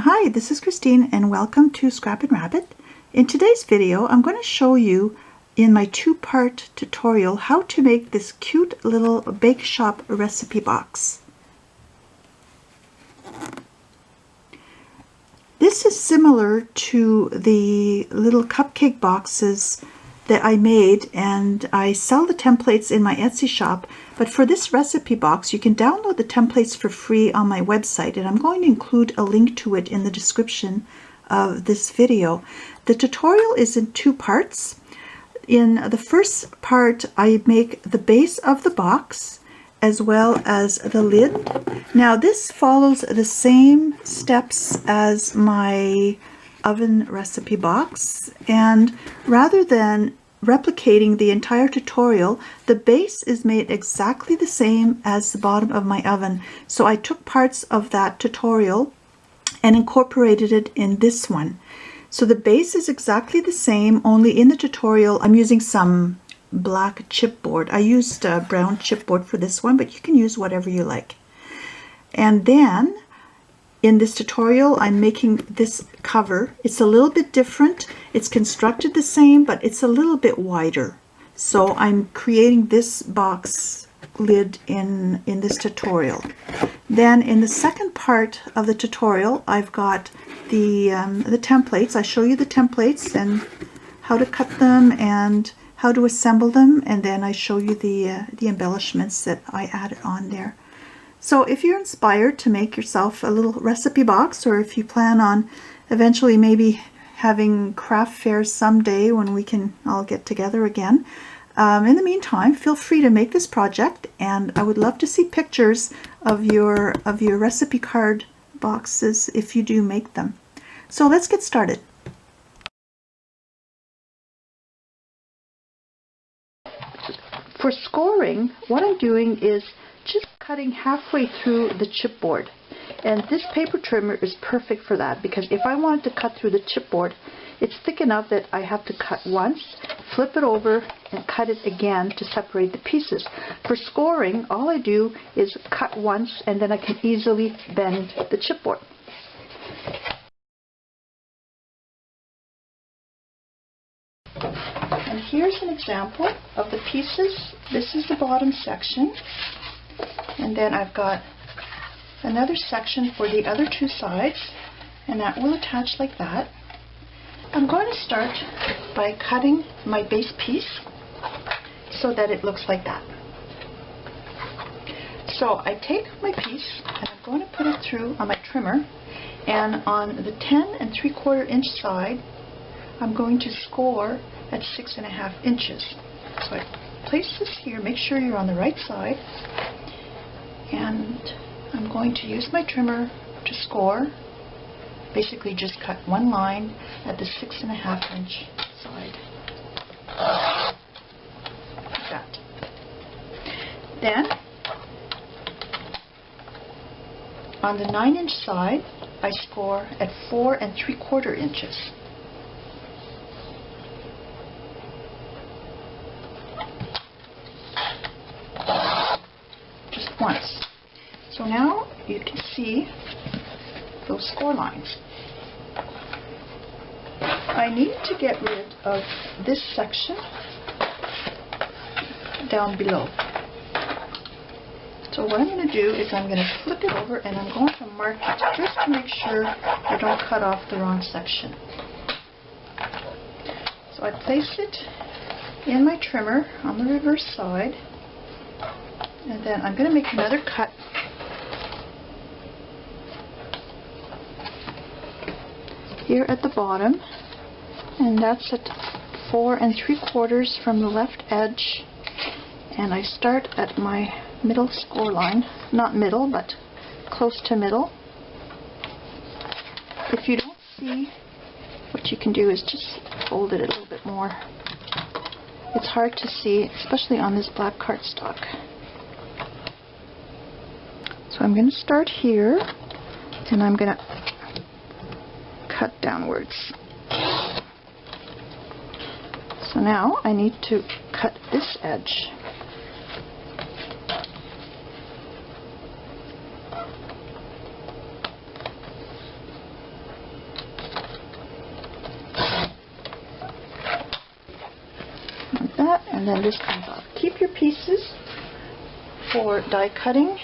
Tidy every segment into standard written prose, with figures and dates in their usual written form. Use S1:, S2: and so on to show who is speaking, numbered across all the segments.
S1: Hi, this is Christine and welcome to Scrap and Rabbit. In today's video, I'm going to show you in my two-part tutorial how to make this cute little BAKESHOP recipe box. This is similar to the little cupcake boxes that I made, and I sell the templates in my Etsy shop. But for this recipe box, you can download the templates for free on my website, and I'm going to include a link to it in the description of this video. The tutorial is in two parts. In the first part, I make the base of the box as well as the lid. Now this follows the same steps as my oven recipe box, and rather than replicating the entire tutorial, the base is made exactly the same as the bottom of my oven. So I took parts of that tutorial and incorporated it in this one. So the base is exactly the same, only in the tutorial I'm using some black chipboard. I used brown chipboard for this one, but you can use whatever you like. And then in this tutorial, I'm making this cover. It's a little bit different. It's constructed the same, but it's a little bit wider. So I'm creating this box lid in this tutorial. Then in the second part of the tutorial, I've got the templates. I show you the templates and how to cut them and how to assemble them, and then I show you the embellishments that I added on there. So if you're inspired to make yourself a little recipe box, or if you plan on eventually maybe having craft fairs someday when we can all get together again, in the meantime, feel free to make this project, and I would love to see pictures of your recipe card boxes if you do make them. So let's get started. For scoring, what I'm doing is just cutting halfway through the chipboard, and this paper trimmer is perfect for that, because if I wanted to cut through the chipboard, it's thick enough that I have to cut once, flip it over, and cut it again to separate the pieces. For scoring, all I do is cut once, and then I can easily bend the chipboard. And here's an example of the pieces. This is the bottom section, and then I've got another section for the other two sides, and that will attach like that. I'm going to start by cutting my base piece so that it looks like that. So I take my piece and I'm going to put it through on my trimmer, and on the 10 3/4 inch side I'm going to score at 6.5 inches. So I place this here, make sure you're on the right side, and I'm going to use my trimmer to score. Basically just cut one line at the 6.5 inch side. Like that. Then on the 9 inch side I score at 4 3/4 inches. Once. So now you can see those score lines. I need to get rid of this section down below. So what I'm going to do is I'm going to flip it over and I'm going to mark it just to make sure I don't cut off the wrong section. So I place it in my trimmer on the reverse side, and then I'm going to make another cut here at the bottom, and that's at 4 3/4 from the left edge, and I start at my middle score line, not middle but close to middle. If you don't see, what you can do is just fold it a little bit more. It's hard to see, especially on this black cardstock. So I'm going to start here, and I'm going to cut downwards. So now I need to cut this edge. like that, and then this comes off. Keep your pieces for die cutting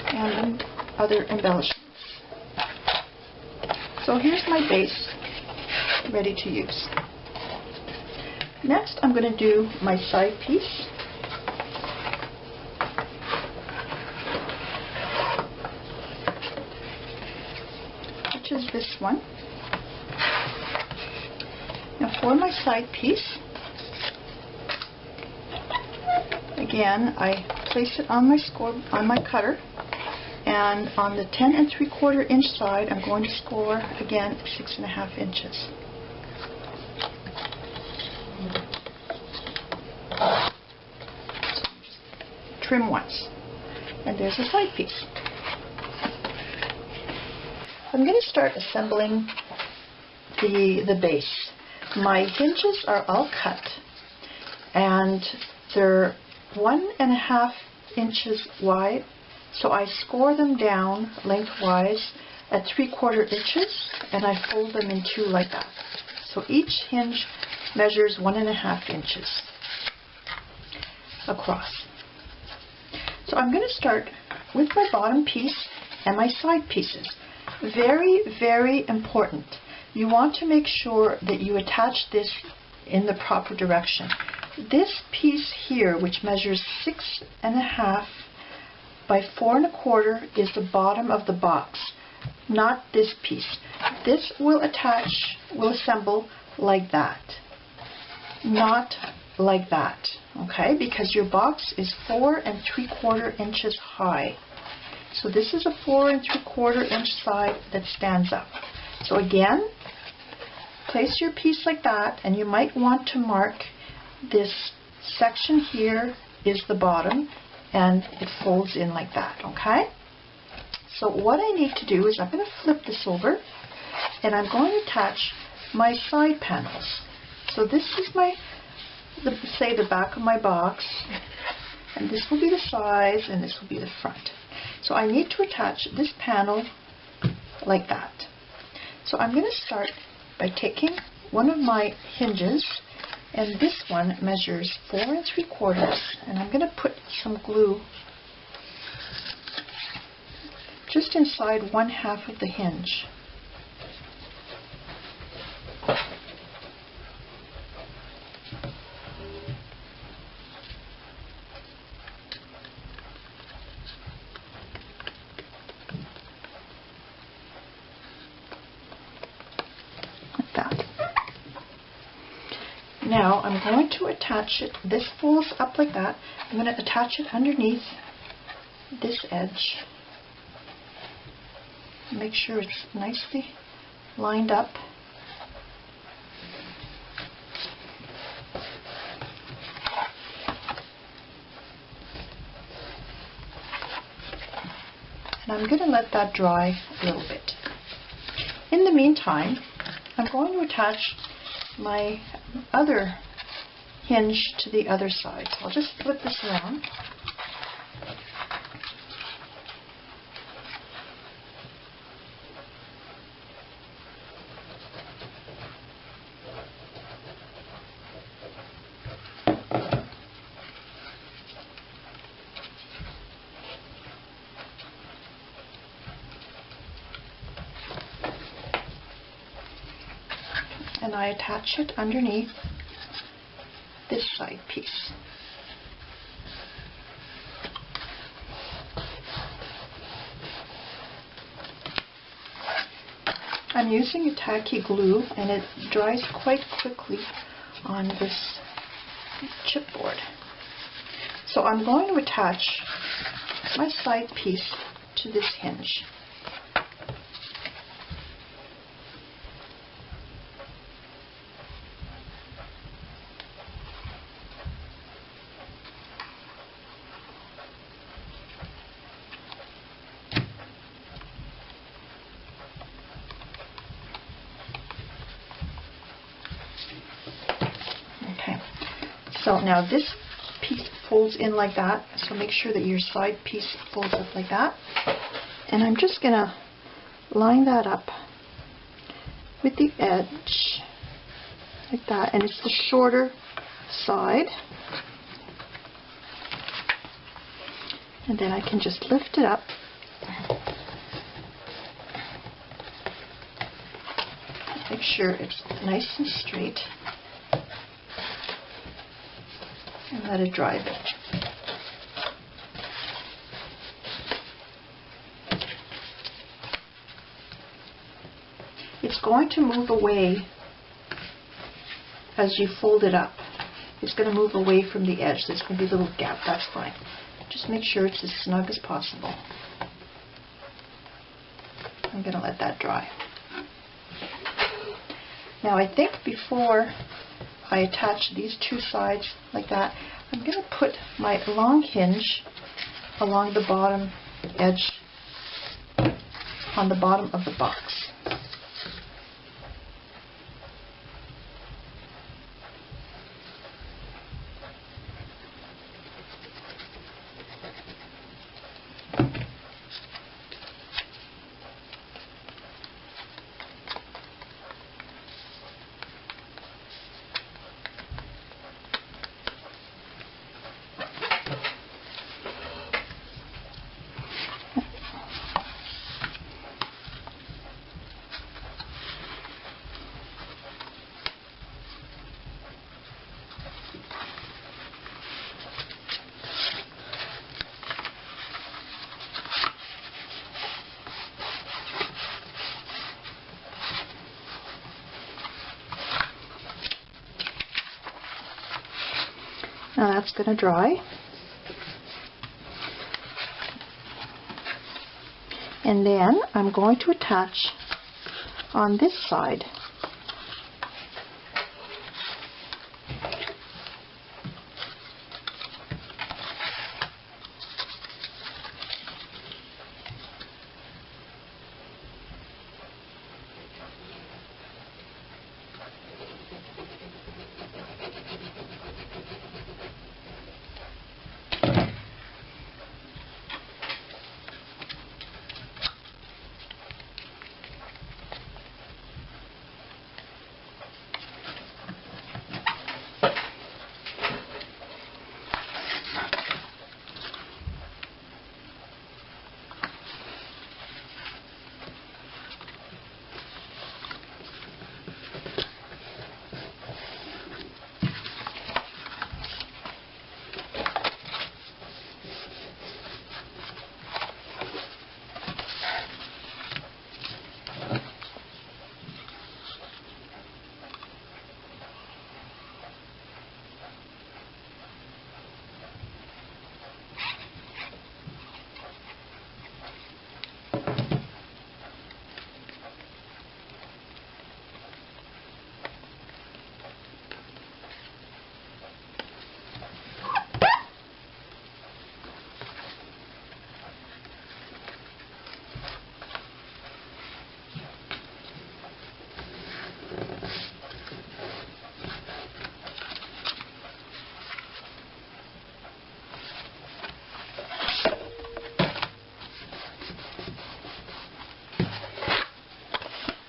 S1: and other embellishments. So here's my base ready to use. Next, I'm going to do my side piece. Which is this one. Now for my side piece, again, I place it on my cutter, and on the 10 3/4 inch side, I'm going to score again 6.5 inches. Trim once, and there's a side piece. I'm going to start assembling the base. My hinges are all cut, and they're 1.5 inches wide, so I score them down lengthwise at 3/4 inches, and I fold them in two like that. So each hinge measures 1.5 inches across. So I'm going to start with my bottom piece and my side pieces. Very, very important. You want to make sure that you attach this in the proper direction. This piece here, which measures 6.5 by 4.25, is the bottom of the box, not this piece. This will assemble like that, not like that, okay? Because your box is 4 3/4 inches high. So this is a 4 3/4 inch side that stands up. So again, place your piece like that, and you might want to mark this section here is the bottom, and it folds in like that, okay? So what I need to do is I'm going to flip this over, and I'm going to attach my side panels. So this is say the back of my box, and this will be the sides, and this will be the front. So I need to attach this panel like that. So I'm going to start by taking one of my hinges, and this one measures 4 3/4, and I'm going to put some glue just inside 1/2 of the hinge. Now I'm going to attach it, this folds up like that, I'm going to attach it underneath this edge. Make sure it's nicely lined up. And I'm going to let that dry a little bit. In the meantime, I'm going to attach my other hinge to the other side. So I'll just flip this around. And I attach it underneath this side piece. I'm using a tacky glue, and it dries quite quickly on this chipboard. So I'm going to attach my side piece to this hinge. So now this piece folds in like that, so make sure that your side piece folds up like that. And I'm just going to line that up with the edge like that, and it's the shorter side. And then I can just lift it up. Make sure it's nice and straight. And let it dry a bit. It's going to move away as you fold it up. It's going to move away from the edge. There's going to be a little gap. That's fine. Just make sure it's as snug as possible. I'm going to let that dry. Now I think before I attach these two sides like that, I'm going to put my long hinge along the bottom edge on the bottom of the box. Now that's going to dry. And then I'm going to attach on this side.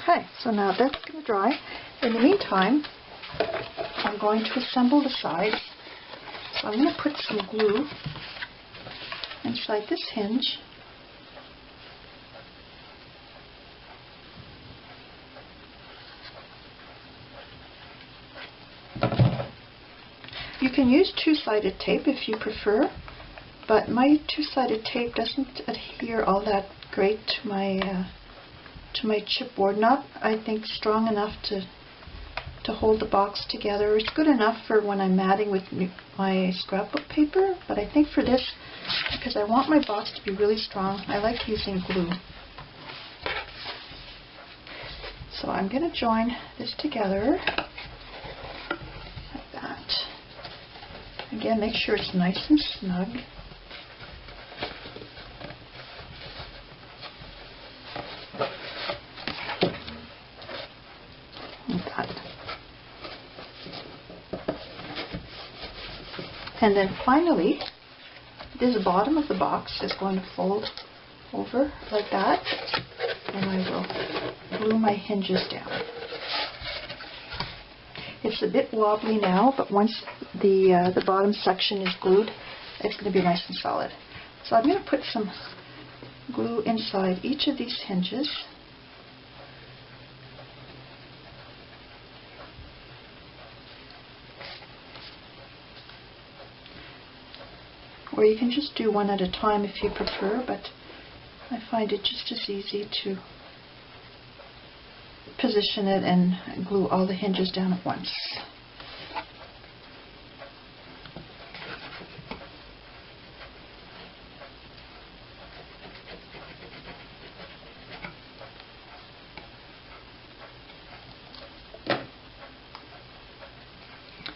S1: Okay, so now that's going to dry. In the meantime, I'm going to assemble the sides. So I'm going to put some glue inside this hinge. You can use two-sided tape if you prefer, but my two-sided tape doesn't adhere all that great to my chipboard. Not, I think, strong enough to hold the box together. It's good enough for when I'm matting with my scrapbook paper, but I think for this, because I want my box to be really strong, I like using glue. So I'm going to join this together like that. Again, make sure it's nice and snug. And then finally, this bottom of the box is going to fold over like that, and I will glue my hinges down. It's a bit wobbly now, but once the bottom section is glued, it's going to be nice and solid. So I'm going to put some glue inside each of these hinges. Or you can just do one at a time if you prefer, but I find it just as easy to position it and glue all the hinges down at once.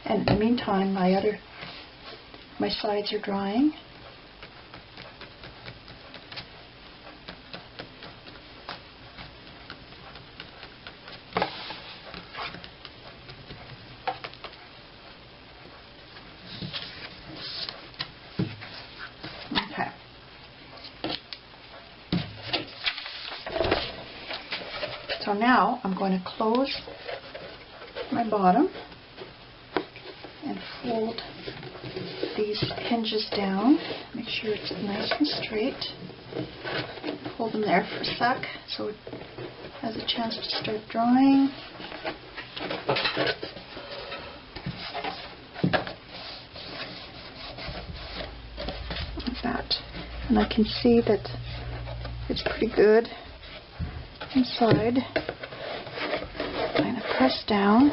S1: And in the meantime, my sides are drying. Okay. So now I'm going to close my bottom and fold these hinges down. Make sure it's nice and straight. Hold them there for a sec so it has a chance to start drying. Like that. And I can see that it's pretty good inside. Kind of press down.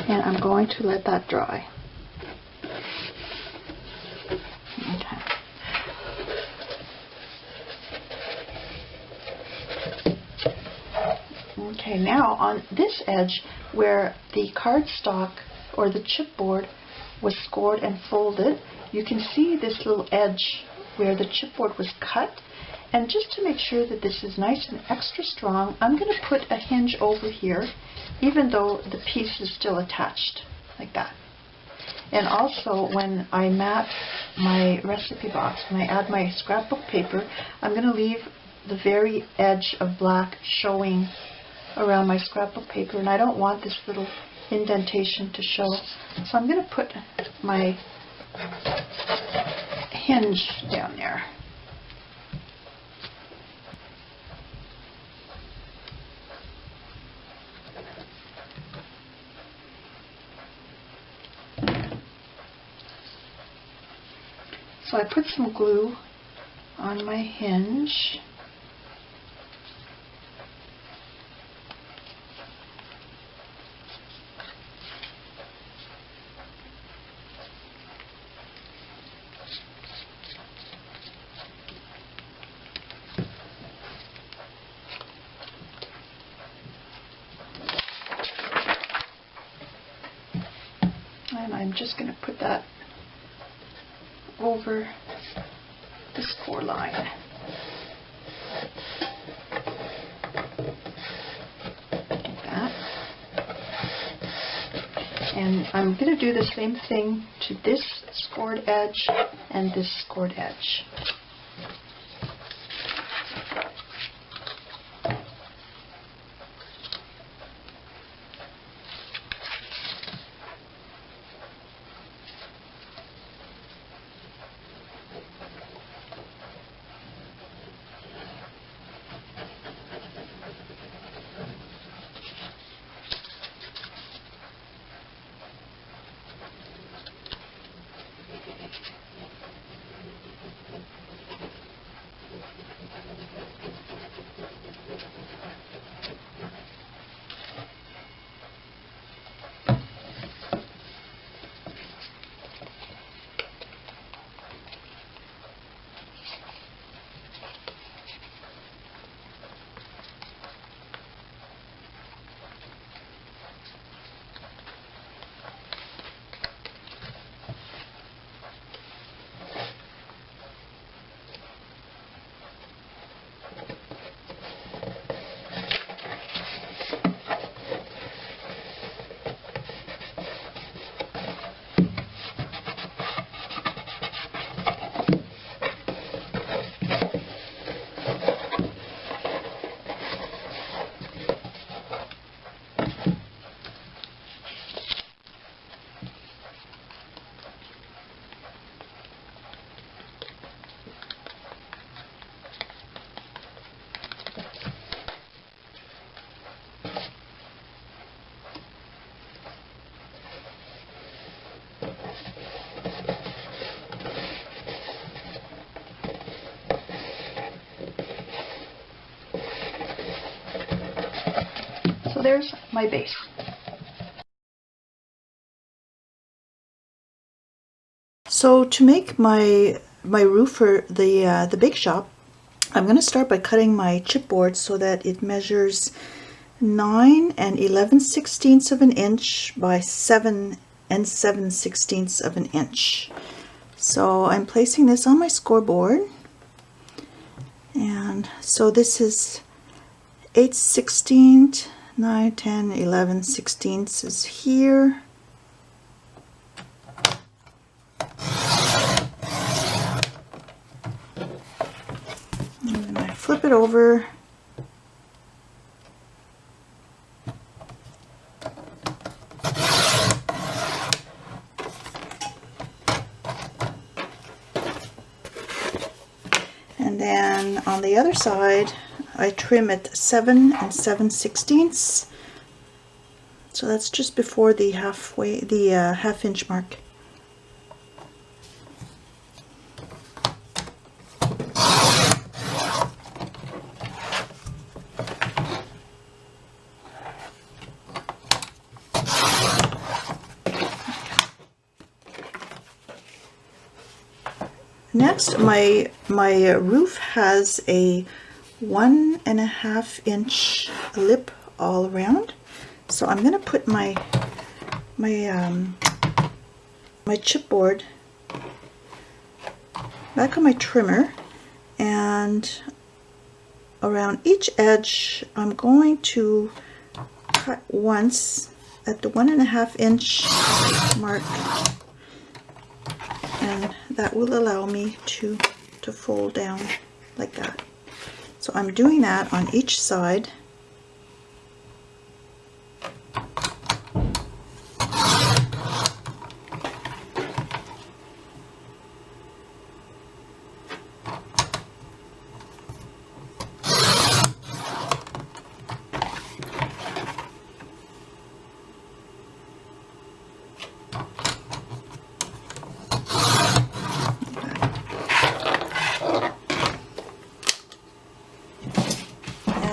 S1: And I'm going to let that dry. Okay, now on this edge where the cardstock or the chipboard was scored and folded, you can see this little edge where the chipboard was cut. And just to make sure that this is nice and extra strong, I'm going to put a hinge over here, even though the piece is still attached, like that. And also when I mat my recipe box, when I add my scrapbook paper, I'm going to leave the very edge of black showing around my scrapbook paper, and I don't want this little indentation to show. So I'm going to put my hinge down there. So I put some glue on my hinge. And I'm just going to put that over the score line. Like that. And I'm going to do the same thing to this scored edge and this scored edge. So there's my base. So to make my roof for the bake shop, I'm going to start by cutting my chipboard so that it measures 9 11/16 of an inch by 7 7/16 of an inch. So I'm placing this on my scoreboard, and so this is 8/16, 9, 10, 11/16 is here. And then I flip it over. And then on the other side, I trim it 7 7/16. So that's just before the half-inch mark. Next, my roof has a 1.5 inch lip all around. So I'm going to put my chipboard back on my trimmer, and around each edge I'm going to cut once at the 1.5 inch mark, and that will allow me to fold down like that. So I'm doing that on each side.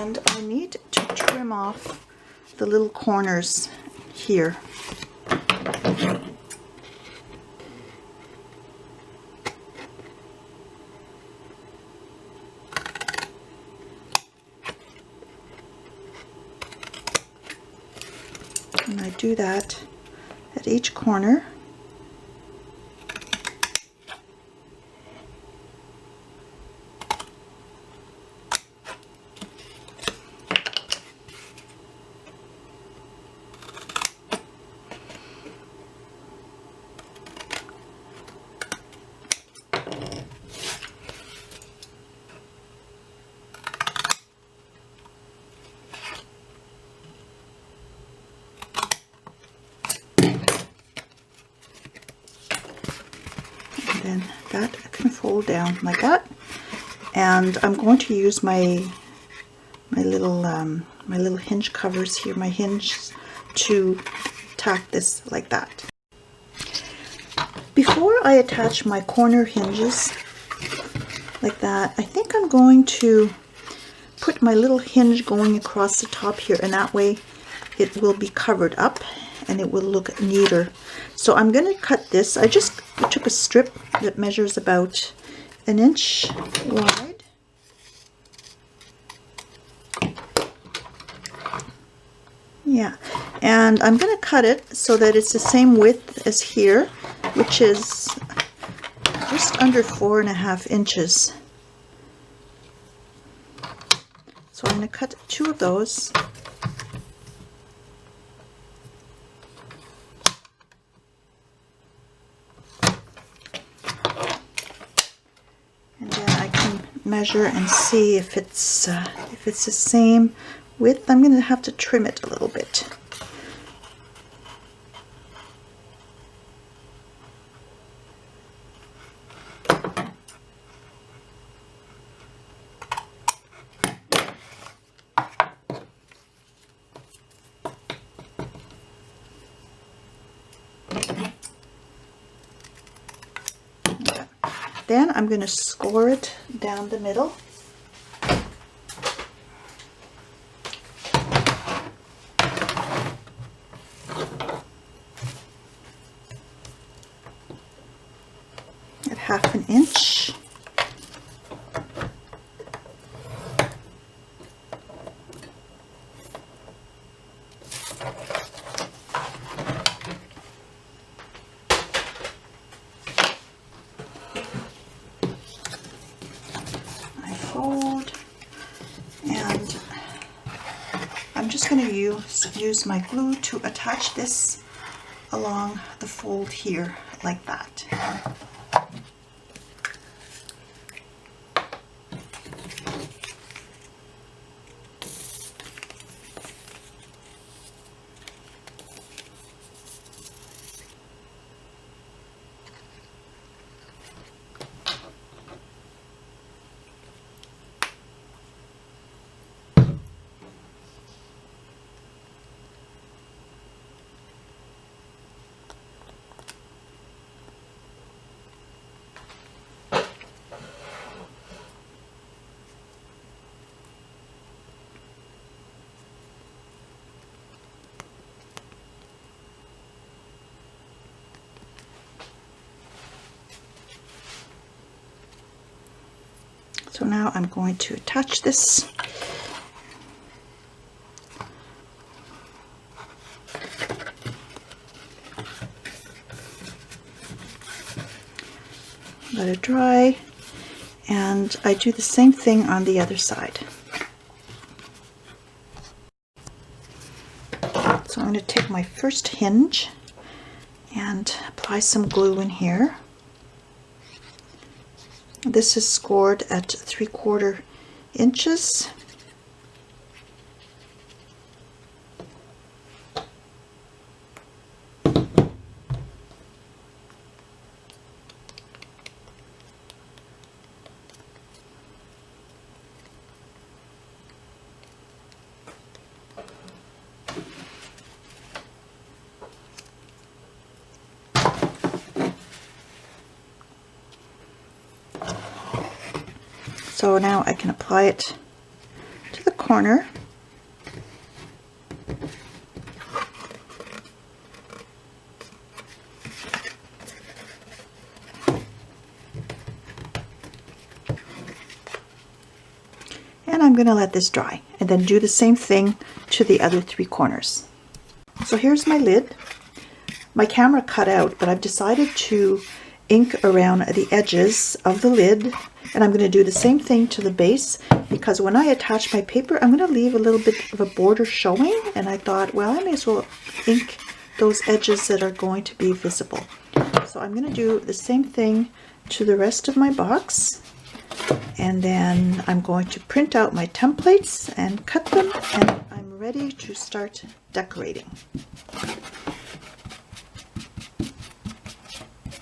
S1: And I need to trim off the little corners here. And I do that at each corner. And that can fold down like that, and I'm going to use my little hinge covers here, my hinge, to tack this like that. Before I attach my corner hinges like that, I think I'm going to put my little hinge going across the top here, and that way it will be covered up and it will look neater. So I'm going to cut this. I took a strip that measures about 1 inch wide. Yeah, and I'm going to cut it so that it's the same width as here, which is just under 4.5 inches. So I'm going to cut 2 of those. And then I can measure and see if it's the same width. I'm going to have to trim it a little bit. Then I'm going to score it down the middle. fold, and I'm just going to use my glue to attach this along the fold here, like that. So now I'm going to attach this. Let it dry, and I do the same thing on the other side. So I'm going to take my first hinge and apply some glue in here. This is scored at 3/4 inches. So now I can apply it to the corner. And I'm going to let this dry and then do the same thing to the other 3 corners. So here's my lid. My camera cut out, but I've decided to ink around the edges of the lid, and I'm going to do the same thing to the base, because when I attach my paper I'm going to leave a little bit of a border showing, and I thought, well, I may as well ink those edges that are going to be visible. So I'm going to do the same thing to the rest of my box, and then I'm going to print out my templates and cut them, and I'm ready to start decorating.